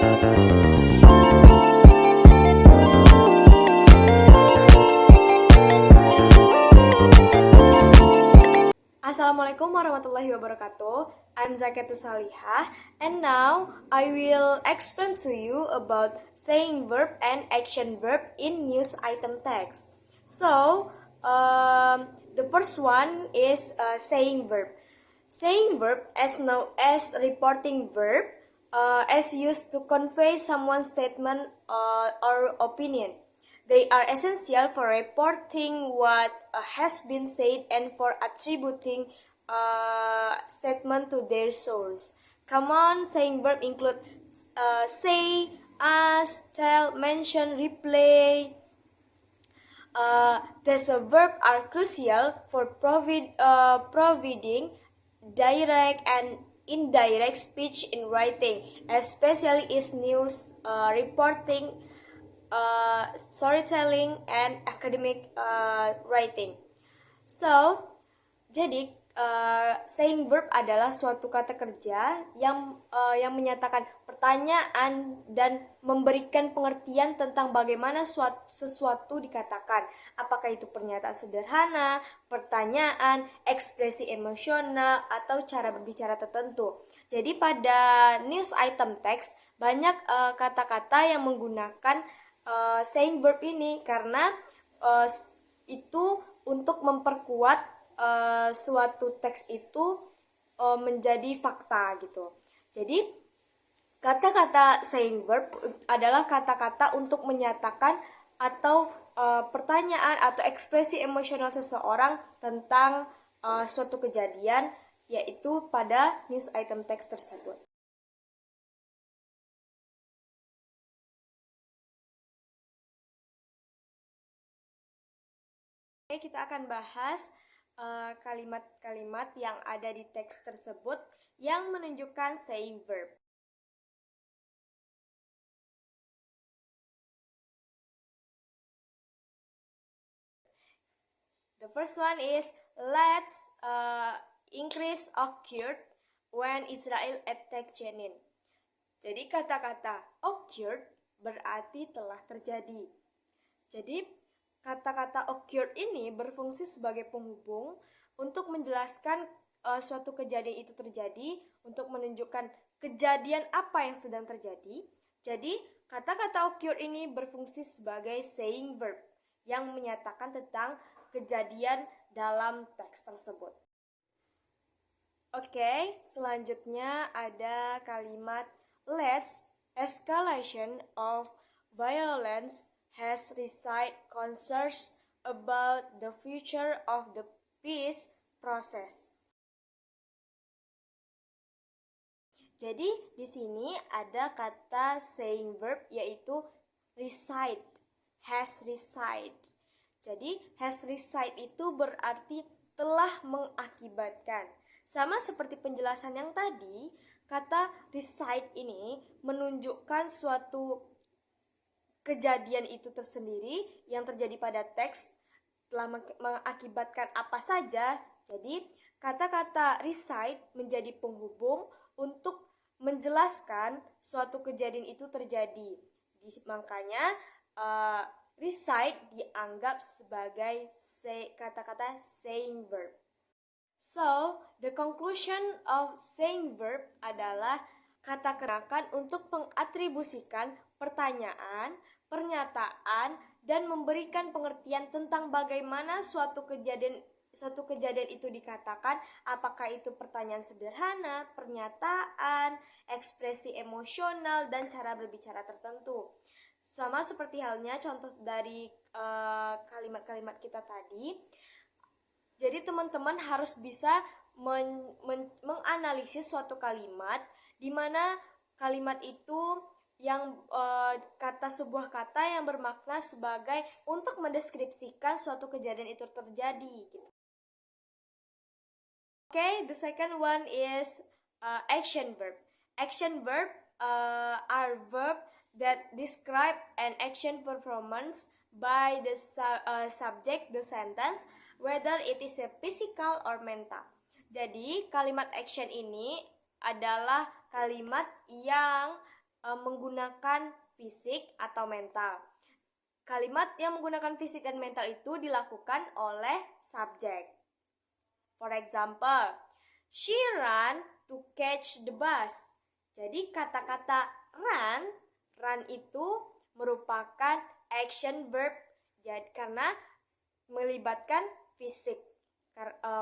Assalamualaikum warahmatullahi wabarakatuh. I'm Zakatu Salihah, and now I will explain to you about saying verb and action verb in news item text. So, the first one is saying verb. Saying verb, as known as reporting verb, as used to convey someone's statement or opinion. They are essential for reporting what has been said and for attributing statement to their source. Common saying verb include say, ask, tell, mention, replay. These verb are crucial for providing direct and indirect speech in writing, especially in news reporting, storytelling, and academic writing. So, jadi saying verb adalah suatu kata kerja yang menyatakan pertanyaan dan memberikan pengertian tentang bagaimana sesuatu dikatakan. Apakah itu pernyataan sederhana, pertanyaan, ekspresi emosional, atau cara berbicara tertentu. Jadi pada news item text banyak kata-kata yang menggunakan saying verb ini karena itu untuk memperkuat suatu teks itu menjadi fakta gitu. Jadi kata-kata saying verb adalah kata-kata untuk menyatakan atau pertanyaan atau ekspresi emosional seseorang tentang suatu kejadian, yaitu pada news item text tersebut. Oke, kita akan bahas kalimat-kalimat yang ada di teks tersebut yang menunjukkan saying verb. The first one is let's increase occurred when Israel attacked Jenin. Jadi kata-kata occurred berarti telah terjadi. Jadi kata-kata occurred ini berfungsi sebagai penghubung untuk menjelaskan suatu kejadian itu terjadi, untuk menunjukkan kejadian apa yang sedang terjadi. Jadi, kata-kata occurred ini berfungsi sebagai saying verb yang menyatakan tentang kejadian dalam teks tersebut. Oke, selanjutnya ada kalimat let's escalation of violence has raised concerns about the future of the peace process. Jadi di sini ada kata saying verb yaitu reside, has reside. Jadi has reside itu berarti telah mengakibatkan. Sama seperti penjelasan yang tadi, kata reside ini menunjukkan suatu kejadian itu tersendiri yang terjadi pada teks telah mengakibatkan apa saja. Jadi kata-kata reside menjadi penghubung untuk menjelaskan suatu kejadian itu terjadi. Makanya reside dianggap sebagai kata-kata saying verb. So, the conclusion of saying verb adalah kata gerakan untuk mengatribusikan pertanyaan, pernyataan, dan memberikan pengertian tentang bagaimana suatu kejadian itu dikatakan, apakah itu pertanyaan sederhana, pernyataan, ekspresi emosional, dan cara berbicara tertentu. Sama seperti halnya contoh dari kalimat-kalimat kita tadi. Jadi teman-teman harus bisa menganalisis suatu kalimat di mana kalimat itu yang sebuah kata yang bermakna sebagai untuk mendeskripsikan suatu kejadian itu terjadi gitu. Okay, the second one is action verb. Action verb are verb that describe an action performance by the subject, the sentence, whether it is a physical or mental. Jadi kalimat action ini adalah kalimat yang menggunakan fisik atau mental. Kalimat yang menggunakan fisik dan mental itu dilakukan oleh subjek. For example, she ran to catch the bus. Jadi kata-kata run itu merupakan action verb. Jadi karena melibatkan fisik.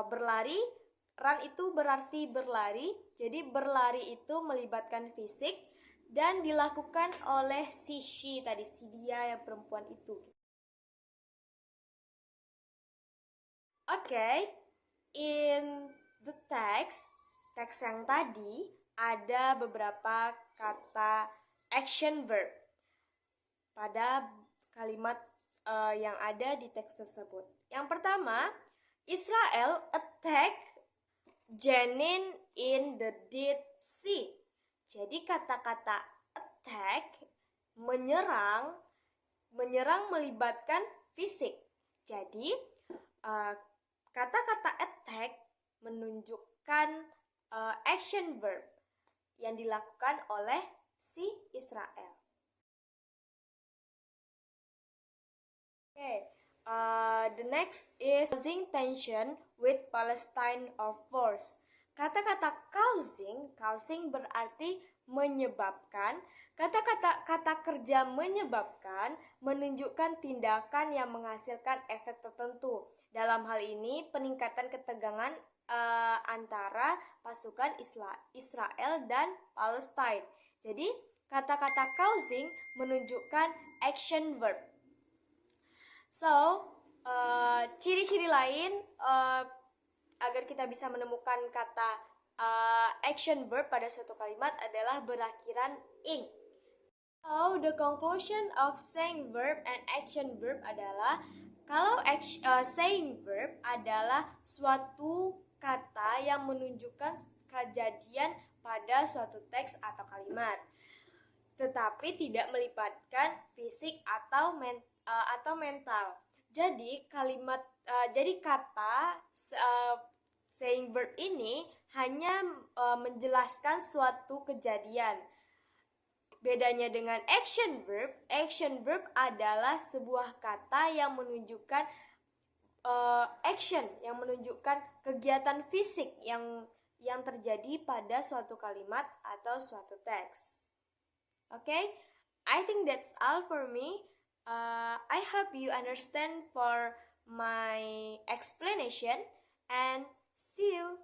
Berlari, run itu berarti berlari. Jadi berlari itu melibatkan fisik dan dilakukan oleh she tadi, si dia yang perempuan itu. Oke, in the text yang tadi ada beberapa kata action verb pada kalimat yang ada di teks tersebut. Yang pertama, Israel attack Jenin in the Dead Sea. Jadi kata-kata attack, menyerang melibatkan fisik. Jadi kata-kata attack menunjukkan action verb yang dilakukan oleh si Israel. Okay, the next is causing tension with Palestine or force. Kata-kata causing berarti menyebabkan. Kata kerja menyebabkan menunjukkan tindakan yang menghasilkan efek tertentu. Dalam hal ini peningkatan ketegangan antara pasukan Israel dan Palestine. Jadi kata-kata causing menunjukkan action verb. So, ciri-ciri lain agar kita bisa menemukan kata action verb pada suatu kalimat adalah berakhiran ing. So, the conclusion of saying verb and action verb adalah kalau saying verb adalah suatu kata yang menunjukkan kejadian pada suatu teks atau kalimat, tetapi tidak melibatkan fisik atau mental. Jadi kata saying verb ini hanya menjelaskan suatu kejadian. Bedanya dengan action verb adalah sebuah kata yang menunjukkan action, yang menunjukkan kegiatan fisik yang terjadi pada suatu kalimat atau suatu teks. Okay, I think that's all for me. I hope you understand for my explanation and see you.